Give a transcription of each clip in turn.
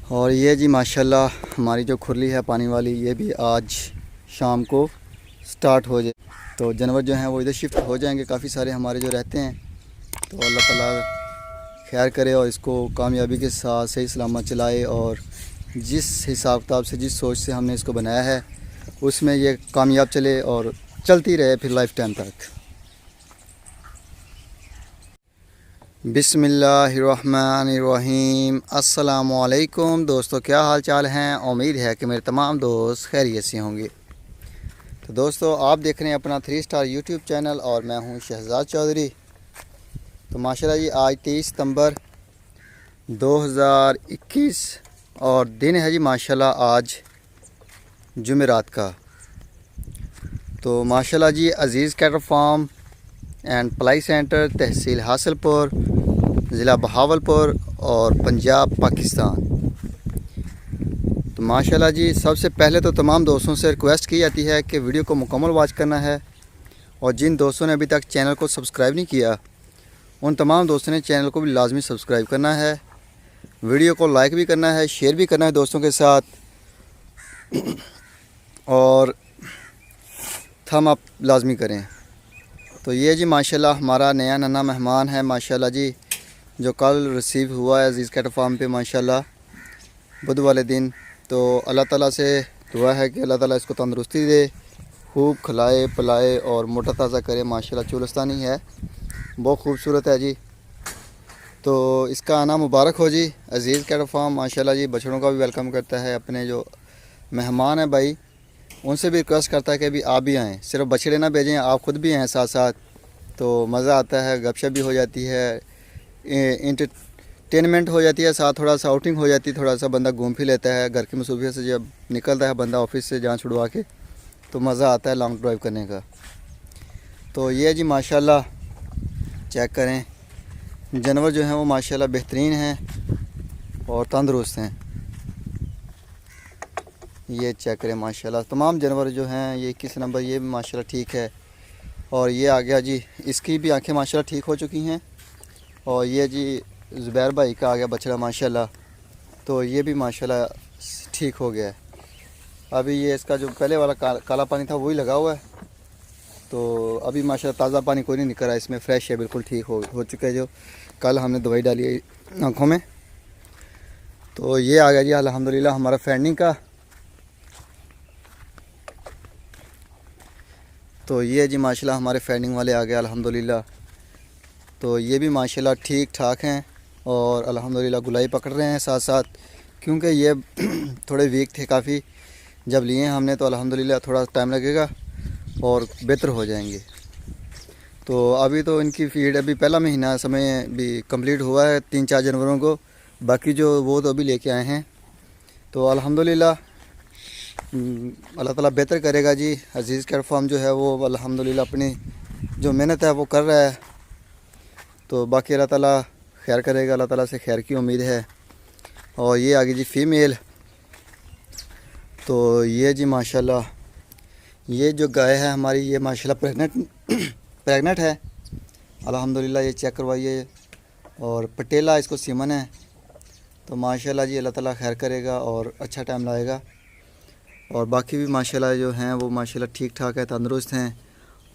और ये जी माशाल्लाह हमारी जो खुरली है पानी वाली, ये भी आज शाम को स्टार्ट हो जाए। तो जानवर जो हैं वो इधर शिफ्ट हो जाएंगे, काफ़ी सारे हमारे जो रहते हैं। तो अल्लाह ताला खैर करे और इसको कामयाबी के साथ सही सलामत चलाए, और जिस हिसाब किताब से, जिस सोच से हमने इसको बनाया है उसमें ये कामयाब चले और चलती रहे फिर लाइफ टाइम तक। बिस्मिल्लाहिर्रहमानिर्रहीम। अस्सलामुअलैकुम दोस्तों, क्या हाल चाल हैं। उम्मीद है कि मेरे तमाम दोस्त खैरियत से होंगे। तो दोस्तों, आप देख रहे हैं अपना 3 स्टार यूट्यूब चैनल और मैं हूं शहजाद चौधरी। तो माशाल्लाह जी, आज 23 सितंबर 2021 और दिन है जी माशाल्लाह आज जुमेरात का। तो माशाल्लाह जी, अज़ीज़ कैटल फार्म एंड पलाई सेंटर, तहसील हासिलपुर, ज़िला बहावलपुर और पंजाब, पाकिस्तान। तो माशाल्लाह जी, सबसे पहले तो तमाम दोस्तों से रिक्वेस्ट की जाती है कि वीडियो को मुकम्मल वॉच करना है, और जिन दोस्तों ने अभी तक चैनल को सब्सक्राइब नहीं किया उन तमाम दोस्तों ने चैनल को भी लाजमी सब्सक्राइब करना है, वीडियो को लाइक भी करना है, शेयर भी करना है दोस्तों के साथ, और थम अप लाजमी करें। तो ये जी माशाल्लाह हमारा नया नन्हा मेहमान है माशाल्लाह जी, जो कल रिसीव हुआ है अज़ीज़ कैटल फार्म पे माशाल्लाह बुध वाले दिन। तो अल्लाह ताला से दुआ है कि अल्लाह ताला इसको तंदुरुस्ती दे, खूब खिलाए पिलाए और मोटा ताज़ा करे। माशाल्लाह चुलस्तानी है, बहुत खूबसूरत है जी। तो इसका आना मुबारक हो जी। अज़ीज़ कैटल फार्म माशाल्लाह जी बछड़ों का भी वेलकम करता है। अपने जो मेहमान हैं भाई, उनसे भी रिक्वेस्ट करता है कि भी आप भी आएँ, सिर्फ बछड़े ना भेजें, आप ख़ुद भी आएँ साथ साथ। तो मज़ा आता है, गपशप भी हो जाती है, इंटरटेनमेंट हो जाती है, साथ थोड़ा सा आउटिंग हो जाती है, थोड़ा सा बंदा घूम फिर लेता है। घर की मसरूफियत से जब निकलता है बंदा ऑफिस से जान छुड़वा के, तो मज़ा आता है लॉन्ग ड्राइव करने का। तो ये जी माशाल्लाह चेक करें, जानवर जो हैं वो माशाल्लाह बेहतरीन हैं और तंदुरुस्त हैं। ये चेक करें माशाल्लाह, तमाम जानवर जो हैं, ये 21 नंबर ये भी माशाल्लाह ठीक है। और ये आ गया जी, इसकी भी आंखें माशाल्लाह ठीक हो चुकी हैं। और ये जी ज़ुबैर भाई का आ गया बछड़ा माशाल्लाह, तो ये भी माशाल्लाह ठीक हो गया है। अभी ये इसका जो पहले वाला काला पानी था वही लगा हुआ है। तो अभी माशाल्लाह ताज़ा पानी कोई नहीं निकल रहा है इसमें, फ्रेश है, बिल्कुल ठीक हो चुका है। जो कल हमने दवाई डाली है आँखों में। तो ये आ गया जी अल्हम्दुलिल्लाह हमारा फैंडिंग का। तो ये जी माशाल्लाह हमारे फैंडिंग वाले आ गए अल्हम्दुलिल्लाह। तो ये भी माशाल्लाह ठीक ठाक हैं और अल्हम्दुलिल्लाह गुलाई पकड़ रहे हैं साथ साथ, क्योंकि ये थोड़े वीक थे काफ़ी जब लिए हमने। तो अल्हम्दुलिल्लाह थोड़ा टाइम लगेगा और बेहतर हो जाएंगे। तो अभी तो इनकी फीड अभी पहला महीना समय भी कंप्लीट हुआ है 3-4 जानवरों को, बाकी जो वो तो अभी लेके आए हैं। तो अल्हम्दुलिल्लाह अल्लाह ताला बेहतर करेगा जी। अज़ीज़ कैटल फार्म जो है वो अल्हम्दुलिल्लाह अपनी जो मेहनत है वो कर रहा है। तो बाकी अल्लाह ताला खैर करेगा, अल्लाह ताला से खैर की उम्मीद है। और ये आ गई जी फ़ीमेल। तो ये जी माशाल्लाह ये जो गाय है हमारी, ये माशाल्लाह प्रेग्नेंट है अल्हम्दुलिल्लाह। ये चेक करवाइए, और पटेला इसको सीमन है। तो माशाल्लाह जी अल्लाह ताला खैर करेगा और अच्छा टाइम लाएगा। और बाकी भी माशाल्लाह जो हैं वो माशाल्लाह ठीक ठाक है, तंदुरुस्त हैं।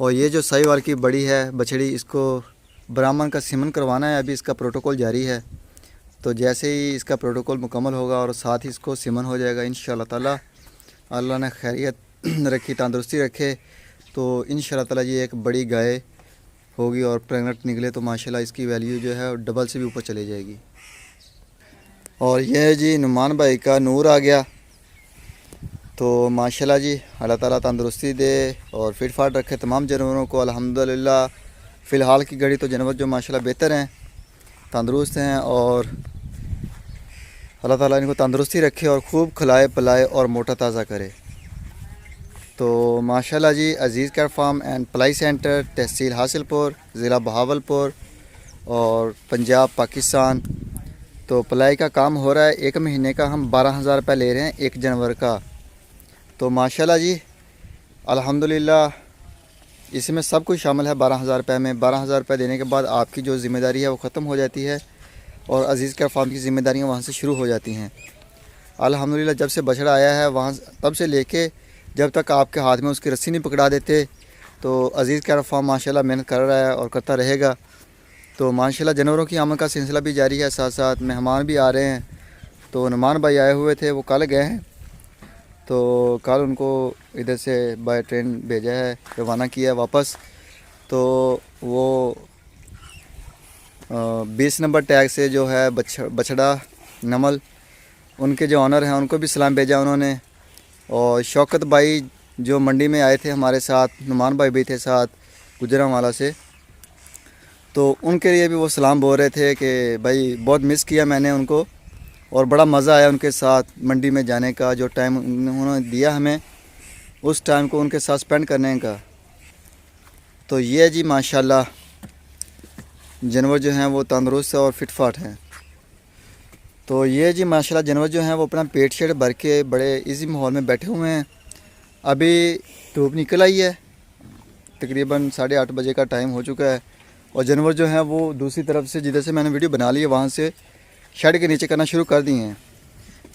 और ये जो साहिवाल की बड़ी है बछड़ी, इसको ब्राह्मण का सीमन करवाना है, अभी इसका प्रोटोकॉल जारी है। तो जैसे ही इसका प्रोटोकॉल मुकम्मल होगा और साथ ही इसको सीमन हो जाएगा इंशाअल्लाह ताला, अल्लाह ने खैरियत रखी, तंदुरुस्ती रखे, तो इंशाअल्लाह ताला ये एक बड़ी गाय होगी। और प्रेग्नेंट निकले तो माशाल्लाह इसकी वैल्यू जो है डबल से भी ऊपर चली जाएगी। और यह जी नुमान भाई का नूर आ गया। तो माशाल्लाह जी अल्लाह ताला तंदुरुस्ती दे और फिट फाट रखे तमाम जानवरों को अल्हम्दुलिल्लाह। फ़िलहाल की घड़ी तो जानवर जो माशाल्लाह बेहतर हैं, तंदुरुस्त हैं, और अल्लाह ताला इनको तंदुरुस्ती रखे और खूब खिलाए पिलाए और मोटा ताज़ा करे। तो माशाल्लाह जी, अज़ीज़ कैटल फार्म एंड पलाई सेंटर, तहसील हासिलपुर, ज़िला बहावलपुर और पंजाब, पाकिस्तान। तो पलाई का काम हो रहा है, 1 महीने का हम 12,000 रुपये ले रहे हैं एक जानवर का। तो माशाल्लाह जी अल्हम्दुलिल्लाह इसमें सब कुछ शामिल है 12,000 रुपये में। 12,000 रुपये देने के बाद आपकी जो ज़िम्मेदारी है वो ख़त्म हो जाती है, और अज़ीज़ कैटल फार्म की ज़िम्मेदारियाँ वहाँ से शुरू हो जाती हैं। अल्हम्दुलिल्लाह जब से बछड़ा आया है वहाँ तब से लेके जब तक आपके हाथ में उसकी रस्सी नहीं पकड़ा देते, तो अज़ीज़ कैरट फार्म माशाल्लाह मेहनत कर रहा है और करता रहेगा। तो माशाल्लाह जानवरों की आमद का सिलसिला भी जारी है, साथ साथ मेहमान भी आ रहे हैं। तो नुमान भाई आए हुए थे, वो कल गए हैं, तो कल उनको इधर से बाय ट्रेन भेजा है, रवाना किया है वापस। तो वो 20 नंबर टैग से जो है बछड़ा नमल, उनके जो ऑनर हैं उनको भी सलाम भेजा उन्होंने। और शौकत भाई जो मंडी में आए थे हमारे साथ, नुमान भाई भी थे साथ गुजरांवाला से, तो उनके लिए भी वो सलाम बोल रहे थे कि भाई बहुत मिस किया मैंने उनको और बड़ा मज़ा आया उनके साथ मंडी में जाने का। जो टाइम उन्होंने दिया हमें, उस टाइम को उनके साथ स्पेंड करने का। तो ये जी माशाल्लाह जानवर जो हैं वो तंदुरुस्त और फिट फाट हैं। तो ये जी माशाल्लाह जानवर जो हैं वो अपना पेट शेट भर के बड़े इजी माहौल में बैठे हुए हैं। अभी धूप निकल आई है, तकरीबन 8:30 बजे का टाइम हो चुका है, और जानवर जो हैं वो दूसरी तरफ से जिधर से मैंने वीडियो बना ली है वहाँ से शेड के नीचे करना शुरू कर दिए हैं।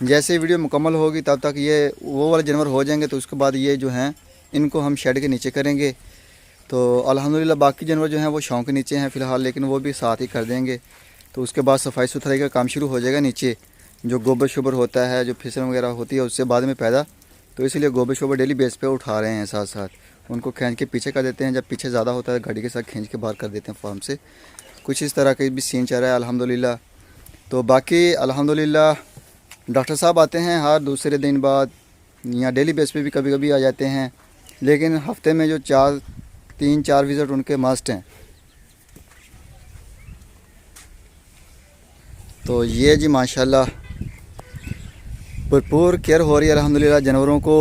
जैसे वीडियो मुकम्मल होगी तब तक ये वो वाले जानवर हो जाएंगे, तो उसके बाद ये जो हैं इनको हम शेड के नीचे करेंगे। तो अल्हम्दुलिल्लाह बाकी जानवर जो हैं वो शौक के नीचे हैं फ़िलहाल, लेकिन वो भी साथ ही कर देंगे। तो उसके बाद सफाई सुथराई का काम शुरू हो जाएगा नीचे। जो गोबर शोबर होता है, जो फिसल वगैरह होती है उससे बाद में पैदा, तो इसलिए गोबर शोबर डेली बेस पे उठा रहे हैं। साथ साथ उनको खींच के पीछे कर देते हैं, जब पीछे ज़्यादा होता है गाड़ी के साथ खींच के बाहर कर देते हैं फार्म से। कुछ इस तरह का भी सीन चल रहा है अल्हम्दुलिल्लाह। तो बाकी अल्हम्दुलिल्लाह डॉक्टर साहब आते हैं हर दूसरे दिन बाद, या डेली बेस पे भी कभी कभी आ जाते हैं, लेकिन हफ्ते में जो 3-4 विज़िट उनके मस्ट हैं। तो ये जी माशाल्लाह भरपूर केयर हो रही है अल्हम्दुलिल्लाह, जानवरों को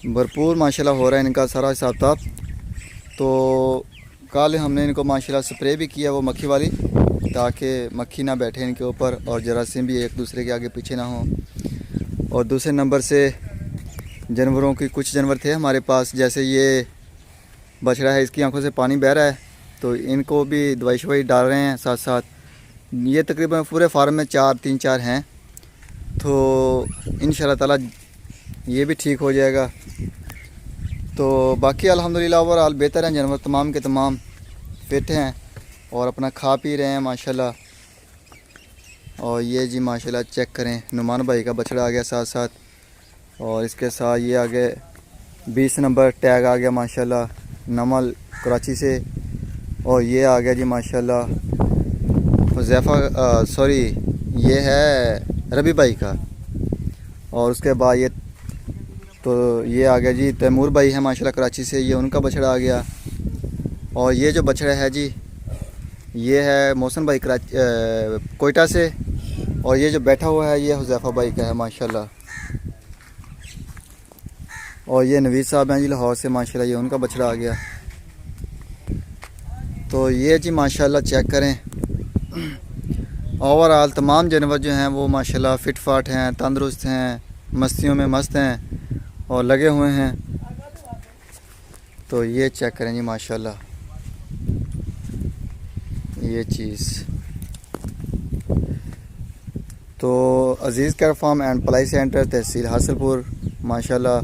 भरपूर माशाल्लाह हो रहा है इनका सारा हिसाब किताब। तो कल हमने इनको माशाल्लाह स्प्रे भी किया वो मक्खी वाली, ताकि मक्खी ना बैठे इनके ऊपर और जरासीम भी एक दूसरे के आगे पीछे ना हो। और दूसरे नंबर से जानवरों की कुछ जानवर थे हमारे पास, जैसे ये बछड़ा है, इसकी आंखों से पानी बह रहा है, तो इनको भी दवाई शवाई डाल रहे हैं साथ साथ। ये तकरीबन पूरे फार्म में 3-4 हैं, तो इंशाल्लाह ताला ये भी ठीक हो जाएगा। तो बाकी अल्हम्दुलिल्लाह ओवरऑल बेहतर हैं जानवर, तमाम के तमाम फिट हैं और अपना खा पी रहे हैं माशाल्लाह। और ये जी माशाल्लाह चेक करें, नुमान भाई का बछड़ा आ गया साथ साथ, और इसके साथ ये आगे 20 नंबर टैग आ गया माशाल्लाह नमल कराची से। और ये आ गया जी माशाल्लाह हुज़ैफ़ा, सॉरी ये है रबी भाई का। और उसके बाद ये आ गया जी तैमूर भाई है माशाल्लाह कराची से, ये उनका बछड़ा आ गया। और ये जो बछड़ा है जी ये है मोहसिन भाई कोयटा से, और ये जो बैठा हुआ है ये हुज़ैफ़ा भाई का है माशाल्लाह। और ये नवीद साहब हैं जी लाहौर से माशाल्लाह, ये उनका बछड़ा आ गया। तो ये जी माशाल्लाह चेक करें, ओवरऑल तमाम जानवर जो हैं वो माशाल्लाह फिट फाट हैं, तंदुरुस्त हैं, मस्तियों में मस्त हैं और लगे हुए हैं। तो ये चेक करें जी माशाल्लाह ये चीज़। तो अज़ीज़ कैरट फार्म एंड पलाई सेंटर, तहसील हासिलपुर, माशाल्लाह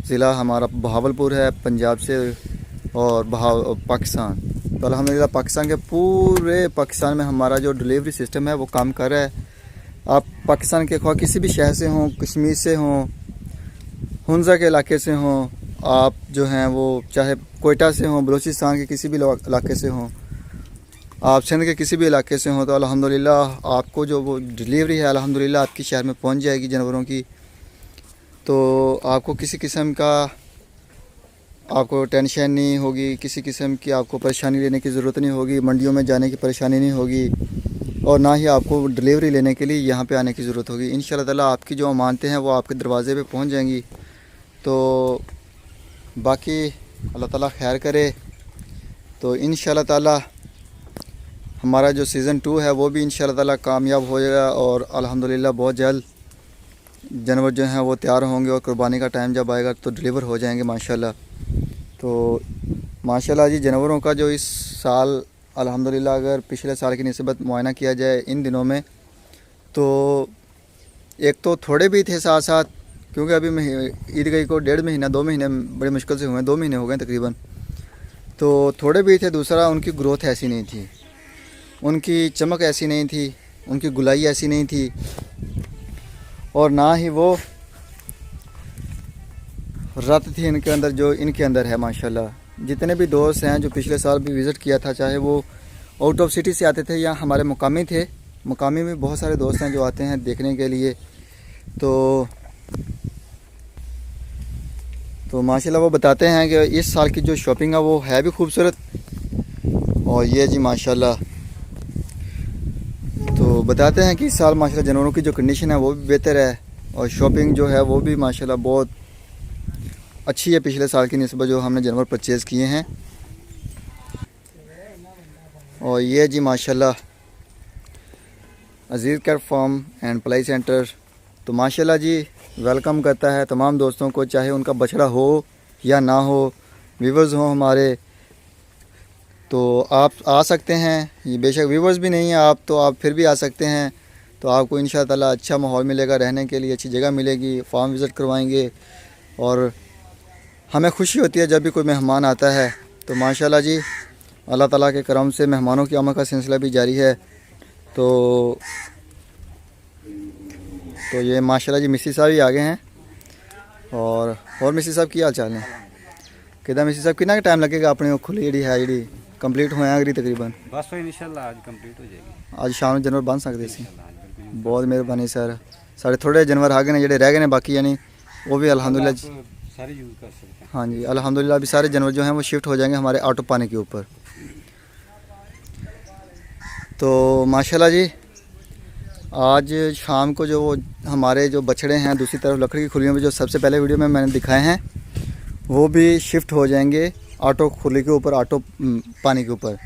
ज़िला हमारा बहावलपुर है पंजाब से, और पाकिस्तान। तो अल्हम्दुलिल्लाह पाकिस्तान के पूरे पाकिस्तान में हमारा जो डिलीवरी सिस्टम है वो काम कर रहा है। आप पाकिस्तान के ख्वाह किसी भी शहर से हों, कश्मीर से हों, हुंजा के इलाके से हों, आप जो हैं वो चाहे कोयटा से हों, बलूचिस्तान के किसी भी इलाके से हों, आप सिंध के किसी भी इलाके से हों, तो अल्हम्दुलिल्लाह आपको जो वो डिलीवरी है अल्हम्दुलिल्लाह आपकी शहर में पहुंच जाएगी जानवरों की। तो आपको किसी किस्म का आपको टेंशन नहीं होगी, किसी किस्म की आपको परेशानी लेने की ज़रूरत नहीं होगी, मंडियों में जाने की परेशानी नहीं होगी, और ना ही आपको डिलीवरी लेने के लिए यहाँ पे आने की ज़रूरत होगी। इंशाल्लाह ताला आपकी जो अमानतें हैं वो आपके दरवाज़े पे पहुँच जाएंगी। तो बाकी अल्लाह ताला खैर करे। तो इंशाल्लाह ताला हमारा जो सीज़न 2 है वो भी इंशाल्लाह ताला कामयाब हो जाएगा, और अल्हम्दुलिल्लाह बहुत जल्द जानवर जो हैं वो तैयार होंगे, और कुर्बानी का टाइम जब आएगा तो डिलीवर हो जाएंगे माशाल्लाह। तो माशाल्लाह जी जानवरों का जो इस साल अल्हम्दुलिल्लाह अगर पिछले साल की निस्बत मुआयना किया जाए इन दिनों में, तो एक तो थोड़े भी थे साथ साथ, क्योंकि अभी ईद गई को 1.5 महीना 2 महीने बड़े मुश्किल से हुए, 2 महीने हो गए तकरीबन। तो थोड़े भी थे। दूसरा, उनकी ग्रोथ ऐसी नहीं थी, उनकी चमक ऐसी नहीं थी, उनकी गुलाई ऐसी नहीं थी, और ना ही वो रत थी इनके अंदर जो इनके अंदर है माशाल्लाह। जितने भी दोस्त हैं जो पिछले साल भी विज़िट किया था, चाहे वो आउट ऑफ सिटी से आते थे या हमारे मुकामी थे, मुकामी में बहुत सारे दोस्त हैं जो आते हैं देखने के लिए। तो माशाल्लाह वो बताते हैं कि इस साल की जो शॉपिंग है वो है भी खूबसूरत। और ये जी माशाल्लाह, तो बताते हैं कि इस साल माशाल्लाह जानवरों की जो कंडीशन है वो भी बेहतर है, और शॉपिंग जो है वो भी माशाल्लाह बहुत अच्छी है पिछले साल की निस्बत जो हमने जानवर परचेज़ किए हैं। और ये जी माशाल्लाह अजीज़ कैट फार्म एंड प्लाई सेंटर, तो माशाल्लाह जी वेलकम करता है तमाम दोस्तों को, चाहे उनका बछड़ा हो या ना हो, व्यूवर्स हो हमारे, तो आप आ सकते हैं। ये बेशक व्यूवर्स भी नहीं है आप, तो आप फिर भी आ सकते हैं। तो आपको इंशाअल्लाह अच्छा माहौल मिलेगा, रहने के लिए अच्छी जगह मिलेगी, फार्म विज़िट करवाएंगे, और हमें खुशी होती है जब भी कोई मेहमान आता है। तो माशाल्लाह जी अल्लाह ताला के करम से मेहमानों की आमद का सिलसिला भी जारी है। तो ये माशाल्लाह जी मिस्सी साहब ही आ गए हैं। और मिस्सी साहब की हाल चाल है? कितना मिस्सी साहब कितना टाइम लगेगा अपनी खुली जी है जी कंप्लीट होया अगली तकरीबन? बस इंशाल्लाह आज कंप्लीट हो जाएगी। आज शाम ਨੂੰ जानवर बन सकते सी। बहुत मेहरबानी सर। साढ़े थोड़े जानवर आ गए ने, जेडे रह गए ने बाकी यानी वो भी अल्हम्दुलिल्लाह सारे यूज़ कर सकते हैं। हाँ जी अल्हम्दुलिल्लाह अभी सारे जानवर जो हैं वो शिफ्ट हो जाएंगे हमारे ऑटो पानी के ऊपर। तो माशाल्लाह जी आज शाम को जो वो हमारे जो बछड़े हैं दूसरी तरफ लकड़ी की खुलियों में जो सबसे पहले वीडियो में मैंने दिखाए हैं, वो भी शिफ्ट हो जाएंगे ऑटो खुली के ऊपर, ऑटो पानी के ऊपर।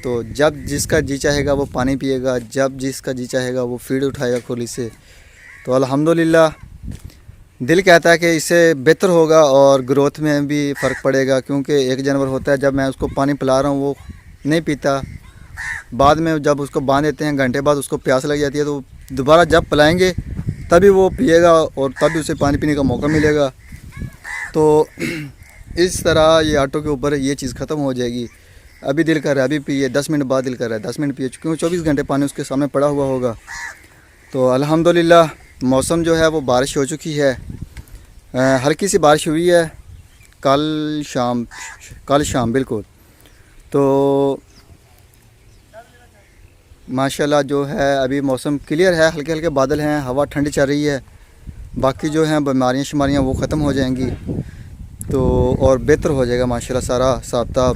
तो जब जिसका जी चाहेगा वो पानी पिएगा, जब जिसका जी चाहेगा वो फीड उठाएगा खुली से। तो अल्हम्दुलिल्लाह दिल कहता है कि इससे बेहतर होगा और ग्रोथ में भी फ़र्क पड़ेगा, क्योंकि एक जानवर होता है जब मैं उसको पानी पिला रहा हूँ वो नहीं पीता, बाद में जब उसको बांध देते हैं घंटे बाद उसको प्यास लग जाती है, तो दोबारा जब पिलाएंगे तभी वो पिएगा और तभी उसे पानी पीने का मौका मिलेगा। तो इस तरह ये ऑटो के ऊपर ये चीज़ ख़त्म हो जाएगी। अभी दिल कर रहा है अभी पिए, 10 मिनट बाद दिल कर रहा है 10 मिनट पिए, क्योंकि 24 घंटे पानी उसके सामने पड़ा हुआ होगा। तो अल्हम्दुलिल्लाह मौसम जो है वो बारिश हो चुकी है, हल्की सी बारिश हुई है कल शाम बिल्कुल। तो माशाल्लाह जो है अभी मौसम क्लियर है, हल्के हल्के बादल हैं, हवा ठंडी चल रही है। बाकी जो हैं बीमारियाँ शुमारियाँ वो ख़त्म हो जाएंगी, तो और बेहतर हो जाएगा माशाल्लाह सारा साब।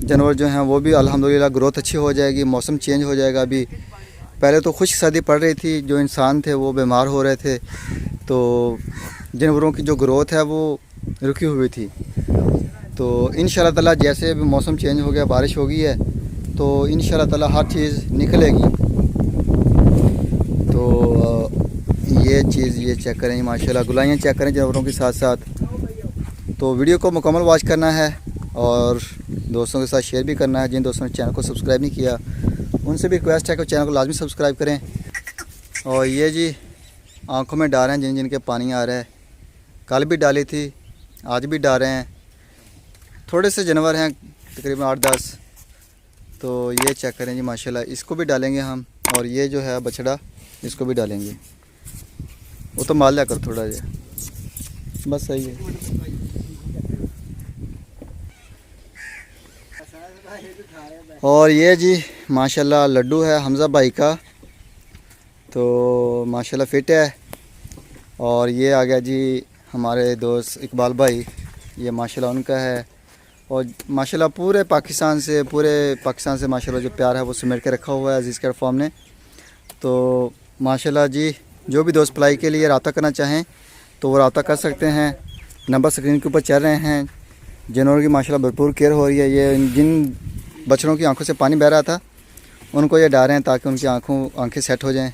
जानवर जो हैं वो भी अल्हम्दुलिल्लाह ग्रोथ अच्छी हो जाएगी, मौसम चेंज हो जाएगा। अभी पहले तो खुश्क सर्दी पड़ रही थी, जो इंसान थे वो बीमार हो रहे थे, तो जानवरों की जो ग्रोथ है वो रुकी हुई थी। तो इंशाअल्लाह ताला जैसे अभी मौसम चेंज हो गया, बारिश हो गई है, तो इंशाअल्लाह ताला हर चीज़ निकलेगी। तो ये चीज़ ये चेक करें माशाल्लाह, गुलाइयाँ चेक करें जानवरों के साथ साथ। तो वीडियो को मुकम्मल वॉच करना है और दोस्तों के साथ शेयर भी करना है। जिन दोस्तों ने चैनल को सब्सक्राइब नहीं किया उनसे भी रिक्वेस्ट है कि चैनल को लाजमी सब्सक्राइब करें। और ये जी आँखों में डाल रहे हैं जिन जिनके पानी आ रहा है, कल भी डाली थी आज भी डाल रहे हैं। थोड़े से जानवर हैं तकरीबन 8-10। तो ये चेक करें जी माशाल्लाह, इसको भी डालेंगे हम, और ये जो है बछड़ा इसको भी डालेंगे। वो तो माल लिया कर थोड़ा जा, बस सही है। और ये जी माशाल्लाह लड्डू है हमज़ा भाई का, तो माशाल्लाह फिट है। और ये आ गया जी हमारे दोस्त इकबाल भाई, ये माशाल्लाह उनका है। और माशाल्लाह पूरे पाकिस्तान से माशाल्लाह जो प्यार है वो समेट के रखा हुआ है अजीज़ कैट फार्म ने। तो माशाल्लाह जी जो भी दोस्त पलाई के लिए रब्ता करना चाहें तो वो रब्ता कर सकते हैं, नंबर स्क्रीन के ऊपर चल रहे हैं। जानवरों की माशाल्लाह भरपूर केयर हो रही है। ये जिन बछड़ों की आंखों से पानी बह रहा था उनको ये डाल रहे हैं ताकि उनकी आंखें सेट हो जाएं।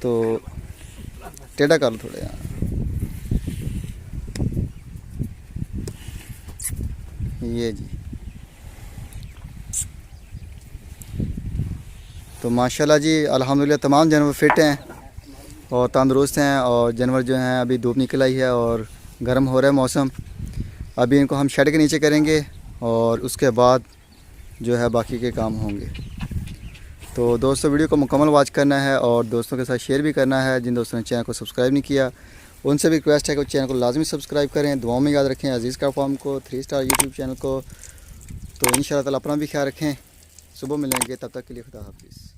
तो टेढ़ा कर लो थोड़ा यार, ये जी। तो माशाल्लाह जी अल्हम्दुलिल्लाह तमाम जानवर फिट हैं और तंदुरुस्त हैं। और जानवर जो हैं अभी धूप निकल आई है और गर्म हो रहा है मौसम। अभी इनको हम शेड के नीचे करेंगे और उसके बाद जो है बाकी के काम होंगे। तो दोस्तों वीडियो को मुकम्मल वॉच करना है और दोस्तों के साथ शेयर भी करना है। जिन दोस्तों ने चैनल को सब्सक्राइब नहीं किया उनसे भी रिक्वेस्ट है कि चैनल को लाजमी सब्सक्राइब करें। दुआओं में याद रखें अजीज़ का फार्म को, 3 स्टार यूट्यूब चैनल को। तो इंशाअल्लाह ताला अपना भी ख्याल रखें। सुबह मिलेंगे, तब तक के लिए खुदा हाफिज़।